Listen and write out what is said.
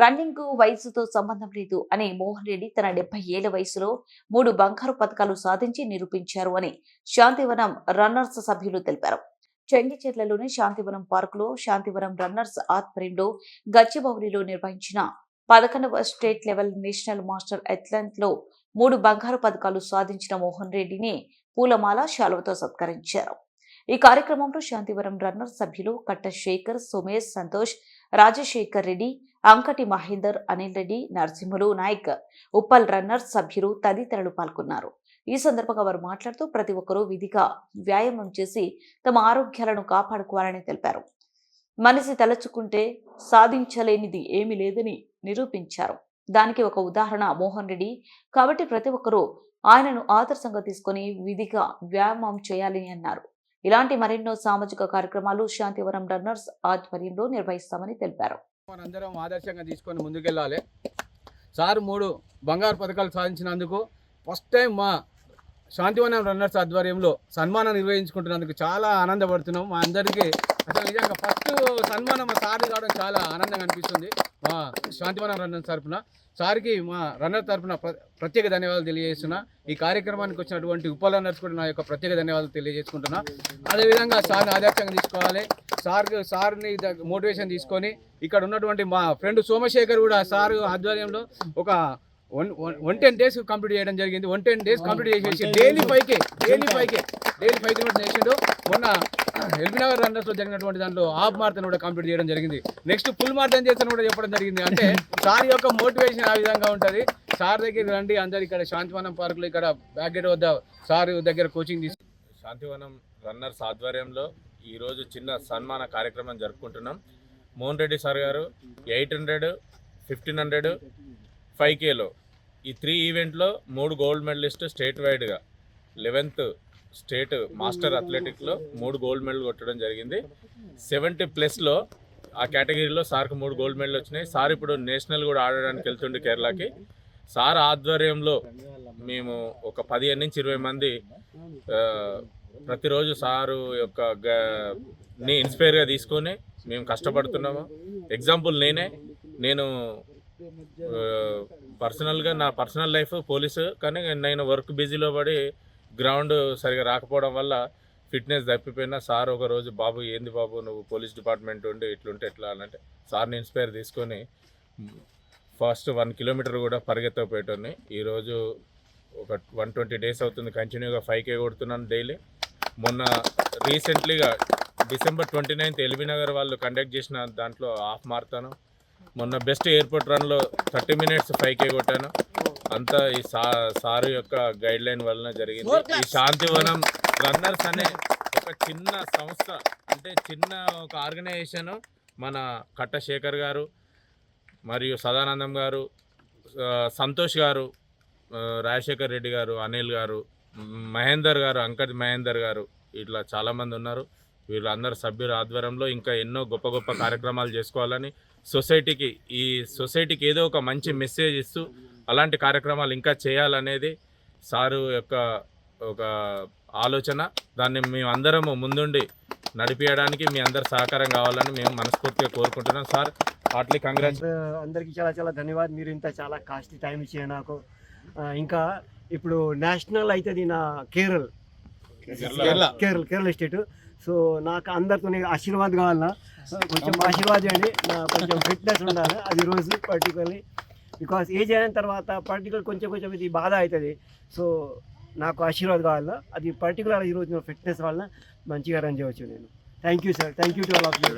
Running వయసుతో సంబంధం లేదు అని మోహన్ రెడ్డి తన 70 ఏళ్ల వయసులో 3 బంగారు పతకాలు సాధించి నిరూపించారు అని శాంతివనం రన్నర్స్ సభ్యులు తెలిపారు. చెంగిచెర్లలోని శాంతివనం పార్కులో శాంతివనం రన్నర్స్ ఆధ్వర్యంలో గచ్చిబౌలిలో నిర్వహించిన 11వ state level national master athlete లో 3 బంగారు పతకాలు సాధించిన మోహన్ రెడ్డిని పూలమాల శాలువతో సత్కరించారు. ఈ కార్యక్రమంలో శాంతివరం రన్నర్ సభ్యులు కట్ట శేఖర్, సుమేష్, సంతోష్, రాజశేఖర్ రెడ్డి, అంకటి మహేందర్, అనిల్ రెడ్డి, నరసింహులు నాయక్, ఉప్పల్ రన్నర్స్ సభ్యులు తదితరులు పాల్గొన్నారు. ఈ సందర్భంగా వారు మాట్లాడుతూ ప్రతి ఒక్కరూ విధిగా వ్యాయామం చేసి తమ ఆరోగ్యాలను కాపాడుకోవాలని తెలిపారు. మనిషి తలచుకుంటే సాధించలేనిది ఏమీ లేదని నిరూపించారు. దానికి ఒక ఉదాహరణ మోహన్ రెడ్డి. కాబట్టి ప్రతి ఒక్కరూ ఆయనను ఆదర్శంగా తీసుకుని విధిగా వ్యాయామం చేయాలని అన్నారు. ఇలాంటి మరెన్నో సామాజిక కార్యక్రమాలు శాంతివరం రన్నర్స్ ఆధ్వర్యంలో నిర్వహిస్తామని తెలిపారు. మనందరం ఆదర్శంగా తీసుకొని ముందుకెళ్ళాలి. సార్ 3 బంగారు పథకాలు సాధించినందుకు ఫస్ట్ టైం మా శాంతివనం రన్నర్స్ ఆధ్వర్యంలో సన్మానం నిర్వహించుకుంటున్నందుకు చాలా ఆనందపడుతున్నాం. మా అందరికీ అసలు నిజంగా ఫస్ట్ సన్మానం మా సార్ని కావడం చాలా ఆనందంగా అనిపిస్తుంది. మా శాంతివనం రన్నర్స్ తరఫున సార్కి మా రన్నర్ తరఫున ప్రత్యేక ధన్యవాదాలు తెలియజేస్తున్నా. ఈ కార్యక్రమానికి వచ్చినటువంటి ఉప రన్నర్స్ కూడా నా యొక్క ప్రత్యేక ధన్యవాదాలు తెలియజేసుకుంటున్నా. అదేవిధంగా సార్ని ఆదర్శంగా తీసుకోవాలి. సార్ని మోటివేషన్ తీసుకొని ఇక్కడ ఉన్నటువంటి మా ఫ్రెండ్ సోమశేఖర్ కూడా సార్ ఆధ్వర్యంలో ఒక 110 days కంప్లీట్ చేయడం జరిగింది. 110 days కంప్లీట్ చేసేసి డైలీ 5 కిలోమీటర్స్ చేసిండు. మొన్న ఎల్బీనగర్ రన్నర్స్లో జరిగినటువంటి దాంట్లో హాఫ్ మారథాన్ కూడా కంప్లీట్ చేయడం జరిగింది. నెక్స్ట్ ఫుల్ మారథాన్ చేస్తాను కూడా చెప్పడం జరిగింది. అంటే సార్ యొక్క మోటివేషన్ ఆ విధంగా ఉంటుంది. సార్ దగ్గరికి రండి, అందరు ఇక్కడ శాంతివనం పార్కులో ఇక్కడ బ్యాక్ గేట్ వద్ద సార్ దగ్గర కోచింగ్ తీసుకు శాంతివనం రన్నర్స్ ఆధ్వర్యంలో ఈరోజు చిన్న సన్మాన కార్యక్రమం జరుపుకుంటున్నాం. మోహన్ రెడ్డి సార్ గారు 800, 1500, 5Kలో ఈ 3 ఈవెంట్లో 3 గోల్డ్ మెడలిస్ట్ స్టేట్ వైడ్గా 11th స్టేట్ మాస్టర్ అథ్లెటిక్లో 3 గోల్డ్ మెడల్ కొట్టడం జరిగింది. 70+లో ఆ కేటగిరీలో సార్కు 3 గోల్డ్ మెడల్ వచ్చినాయి. సార్ ఇప్పుడు నేషనల్ కూడా ఆడడానికి వెళ్తుండే కేరళకి. సార్ ఆధ్వర్యంలో మేము ఒక 15 నుంచి 20 మంది ప్రతిరోజు సారు యొక్క ఇన్స్పైర్గా తీసుకొని మేము కష్టపడుతున్నాము. ఎగ్జాంపుల్ నేను పర్సనల్గా నా పర్సనల్ లైఫ్ పోలీసు, కానీ నేను వర్క్ బిజీలో పడి గ్రౌండ్ సరిగా రాకపోవడం వల్ల ఫిట్నెస్ తప్పిపోయినా సార్ ఒకరోజు బాబు ఏంది బాబు నువ్వు పోలీస్ డిపార్ట్మెంట్ ఉండి ఇట్లుంటే ఎట్లా అంటే సార్ని ఇన్స్పైర్ తీసుకొని ఫస్ట్ 1 కిలోమీటర్ కూడా పరిగెత్తకపోయేటోని. ఈరోజు ఒక 120 days అవుతుంది కంటిన్యూగా 5K కొడుతున్నాను డైలీ. మొన్న రీసెంట్లీగా December 29th ఎల్బీనగర్ వాళ్ళు కండక్ట్ చేసిన దాంట్లో హాఫ్ మారథాను, మొన్న బెస్ట్ ఎయిర్పోర్ట్ రన్లో 30 minutes 5K కొట్టాను. అంతా ఈ సారు యొక్క గైడ్ లైన్ వలన జరిగింది. ఈ శాంతివనం రన్నర్స్ అనే ఒక చిన్న సంస్థ, అంటే చిన్న ఒక ఆర్గనైజేషను మన కట్ట శేఖర్ గారు మరియు సదానందం గారు, సంతోష్ గారు, రాజశేఖర్ రెడ్డి గారు, అనిల్ గారు, మహేందర్ గారు, అంకటి మహేందర్ గారు, ఇట్లా చాలామంది ఉన్నారు. వీళ్ళందరూ సభ్యుల ఆధ్వర్యంలో ఇంకా ఎన్నో గొప్ప గొప్ప కార్యక్రమాలు చేసుకోవాలని ఈ సొసైటీకి ఏదో ఒక మంచి మెసేజ్ ఇస్తూ అలాంటి కార్యక్రమాలు ఇంకా చేయాలనేది సారు యొక్క ఒక ఆలోచన. దాన్ని మేము అందరము ముందుండి నడిపించడానికి మీ అందరు సహకారం కావాలని మేము మనస్ఫూర్తిగా కోరుకుంటున్నాం. Sir heartily congrats. అందరికీ చాలా చాలా ధన్యవాదాలు. మీరు ఇంత చాలా కాస్ట్లీ టైం ఇచ్చారు నాకు. ఇంకా ఇప్పుడు నేషనల్ అవుతుంది నా కేరళ స్టేట్. సో నాకు అందరితో ఆశీర్వాదం కావాలన్నా, కొంచెం ఆశీర్వాదం చేయండి. నా కొంచెం ఫిట్నెస్ ఉండాలి అది రోజు పర్టికులర్లీ, బికాస్ ఏజ్ అయిన తర్వాత పర్టికులర్ కొంచెం ఇది బాధ అవుతుంది. సో నాకు ఆశీర్వాదం కావాలన్నా, అది పర్టికులర్ ఈరోజు ఫిట్నెస్ వల్ల మంచిగా రన్ చేయవచ్చు నేను. Thank you sir, thank you to all of you.